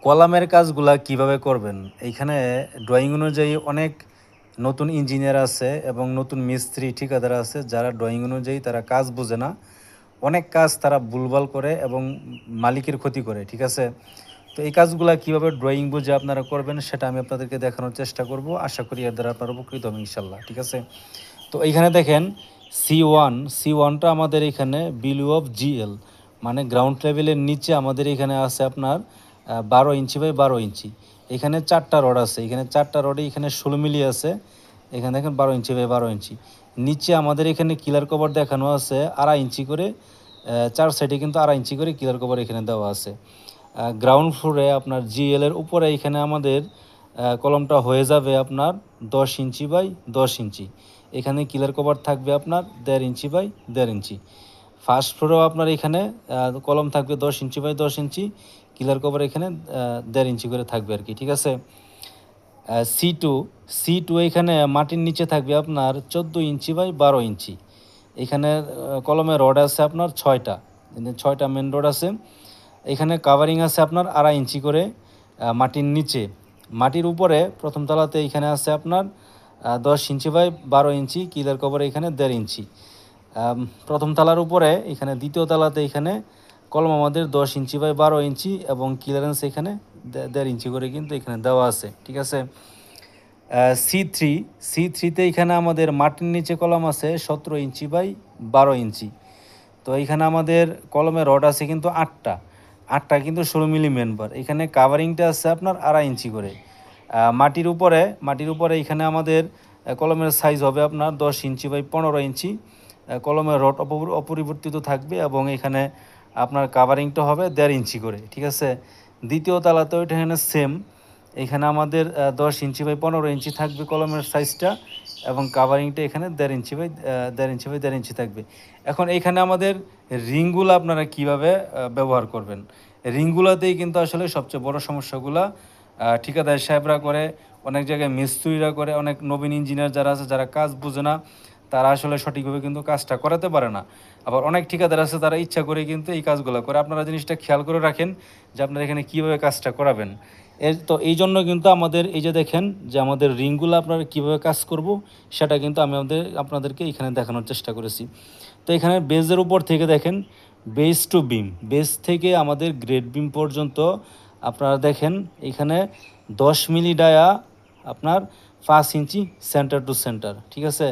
কলামের কাজগুলা কিভাবে করবেন, এইখানে ড্রয়িং অনুযায়ী অনেক নতুন ইঞ্জিনিয়ার আছে এবং নতুন মিস্ত্রি ঠিকাদার আছে যারা ড্রয়িং অনুযায়ী তারা কাজ বোঝে না, অনেক কাজ তারা ভুলভাল করে এবং মালিকের ক্ষতি করে। ঠিক আছে, তো এই কাজগুলা কিভাবে ড্রয়িং বুঝে আপনারা করবেন সেটা আমি আপনাদেরকে দেখানোর চেষ্টা করব। আশা করি এর দ্বারা আপনারা উপকৃত হবেন ইনশাল্লাহ। ঠিক আছে, তো এইখানে দেখেন সি ওয়ানটা আমাদের এখানে বিলো অফ জিএল, মানে গ্রাউন্ড লেভেলের নিচে আমাদের এখানে আছে আপনার 12 ইঞ্চি বাই 12 ইঞ্চি। এখানে 4টা রড আছে, এখানে 4টা রডে এখানে 16 মিলি আছে। এখানে দেখেন 12 ইঞ্চি বাই 12 ইঞ্চি। নিচে আমাদের এখানে কিলার কভার দেখানো আছে 2.5 ইঞ্চি করে, 4 সাইডে কিন্তু 2.5 ইঞ্চি করে কিলার কভার এখানে দেওয়া আছে। গ্রাউন্ড ফ্লোরে আপনার জিএলের উপরে এখানে আমাদের কলমটা হয়ে যাবে আপনার 10 ইঞ্চি বাই 10 ইঞ্চি। এখানে কিলার কভার থাকবে আপনার 1.5 ইঞ্চি বাই 1.5 ইঞ্চি। ফার্স্ট ফ্লোরেও আপনার এখানে কলম থাকবে 10 inch by 10 inch, killer cover এখানে 1.5 ইঞ্চি করে থাকবে আর কি। ঠিক আছে, সি টু এখানে মাটির নিচে থাকবে আপনার 14 ইঞ্চি বাই 12 ইঞ্চি। এখানে কলমে রড আছে আপনার 6টা মেন রড আছে। এখানে কাভারিং আছে আপনার 2.5 ইঞ্চি করে মাটির নিচে। মাটির উপরে প্রথম তলাতে এখানে আছে আপনার 10 inch by 12 inch, killer cover এখানে 1.5 ইঞ্চি। প্রথম তলার উপরে এখানে দ্বিতীয় তলাতে এখানে কলম আমাদের 10 ইঞ্চি বাই 12 ইঞ্চি এবং ক্লিয়ারেন্স এখানে 1.5 ইঞ্চি করে কিন্তু এখানে দেওয়া আছে। ঠিক আছে, সি থ্রিতে এখানে আমাদের মাটির নিচে কলম আছে 17 ইঞ্চি বাই 12 ইঞ্চি। তো এখানে আমাদের কলমের রড আছে কিন্তু 8টা কিন্তু 16 মিলি মেম্বার। এখানে কাভারিংটা আছে আপনার 2.5 ইঞ্চি করে। মাটির উপরে এখানে আমাদের কলমের সাইজ হবে আপনার 10 ইঞ্চি বাই 15 ইঞ্চি। কলমের রড অপরিবর্তিত থাকবে এবং এখানে আপনার কাভারিংটা হবে 1.5 ইঞ্চি করে। ঠিক আছে, দ্বিতীয় তালাতেও এটা এখানে সেম। এখানে আমাদের 10 ইঞ্চি বাই 15 ইঞ্চি থাকবে কলমের সাইজটা এবং কাভারিংটা এখানে 1.5 ইঞ্চি বাই 1.5 ইঞ্চি থাকবে। এখন এখানে আমাদের রিংগুলো আপনারা কিভাবে ব্যবহার করবেন, রিংগুলোতেই কিন্তু আসলে সবচেয়ে বড় সমস্যাগুলো ঠিকাদার সাহেবরা করে, অনেক জায়গায় মিস্ত্রিরা করে, অনেক নবীন ইঞ্জিনিয়ার যারা আছে যারা কাজ বুঝে না তারা আসলে সঠিকভাবে কিন্তু কাজটা করাতে পারে না। আবার অনেক ঠিকাদার আছে তারা ইচ্ছা করে কিন্তু এই কাজগুলো করে। আপনারা জিনিসটা খেয়াল করে রাখেন যে আপনারা এখানে কীভাবে কাজটা করাবেন। তো এই জন্য কিন্তু আমাদের এই যে দেখেন যে আমাদের রিংগুলো আপনারা কীভাবে কাজ করব সেটা কিন্তু আমি আপনাদেরকে এখানে দেখানোর চেষ্টা করেছি। তো এখানে বেজের উপর থেকে দেখেন বেস টু বিম, বেস থেকে আমাদের গ্রেড বিম পর্যন্ত আপনারা দেখেন এখানে 10 মিলি ডায়া আপনার 5 ইঞ্চি সেন্টার টু সেন্টার। ঠিক আছে,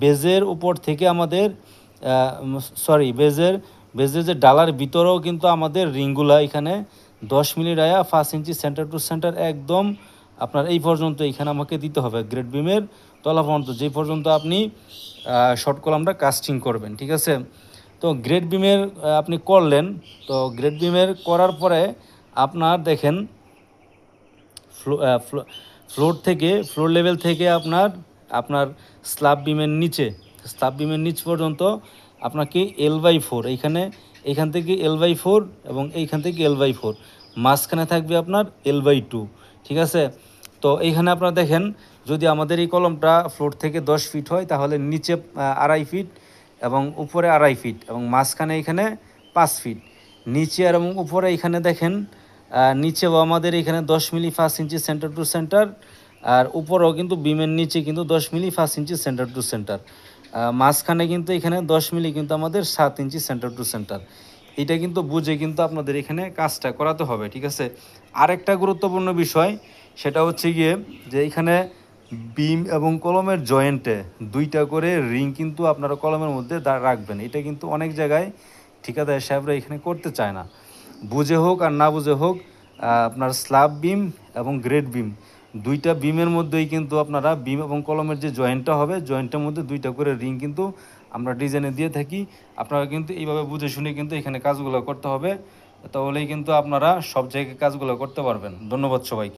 বেজের উপর থেকে আমাদের বেজের যে ডালার ভিতরেও কিন্তু আমাদের রিংগুলা এখানে 10 মিলি ডায়া 5 ইঞ্চি সেন্টার টু সেন্টার একদম আপনার এই পর্যন্ত এখানে আমাকে দিতে হবে গ্রেড বিমের তলা পর্যন্ত, যে পর্যন্ত আপনি শর্ট কলামটা কাস্টিং করবেন। ঠিক আছে, তো গ্রেড বিমের আপনি করলেন, তো গ্রেড বিমের করার পরে আপনার দেখেন ফ্লোর লেভেল থেকে আপনার স্ল্যাব বিমের নিচ পর্যন্ত আপনাকে L/4 এখান থেকে L/4 এবং এইখান থেকে L/4, মাঝখানে থাকবে আপনার L/2। ঠিক আছে, তো এইখানে আপনারা দেখেন যদি আমাদের এই কলমটা ফ্লোর থেকে 10 ফিট হয় তাহলে নিচে 2.5 ফিট এবং উপরে 2.5 ফিট এবং মাঝখানে এখানে 5 ফিট। নিচে এবং উপরে এখানে দেখেন নিচেও আমাদের এখানে 10 মিলি 5 ইঞ্চি সেন্টার টু সেন্টার, আর উপরেও কিন্তু বিমের নিচে কিন্তু 10 মিলি 5 ইঞ্চি সেন্টার টু সেন্টার, মাঝখানে কিন্তু এখানে 10 মিলি কিন্তু আমাদের 7 ইঞ্চি সেন্টার টু সেন্টার। এটা কিন্তু বুঝে কিন্তু আপনাদের এখানে কাজটা করাতে হবে। ঠিক আছে, আরেকটা গুরুত্বপূর্ণ বিষয় সেটা হচ্ছে গিয়ে যে এখানে বিম এবং কলমের জয়েন্টে 2টা করে রিং কিন্তু আপনারা কলমের মধ্যে রাখবেন। এটা কিন্তু অনেক জায়গায় ঠিকাদার সাহেবরা এখানে করতে চায় না, বুঝে হোক আর না বুঝে হোক। আপনার স্ল্যাব বিম এবং গ্রেড বিম 2টা বিমের মধ্যেই কিন্তু আপনারা বিম এবং কলমের যে জয়েন্টটা হবে জয়েন্টের মধ্যে 2টা করে রিং কিন্তু আমরা ডিজাইনে দিয়ে থাকি। আপনারা কিন্তু এইভাবে বুঝে শুনে কিন্তু এখানে কাজগুলো করতে হবে, তাহলেই কিন্তু আপনারা সব জায়গায় কাজগুলো করতে পারবেন। ধন্যবাদ সবাইকে।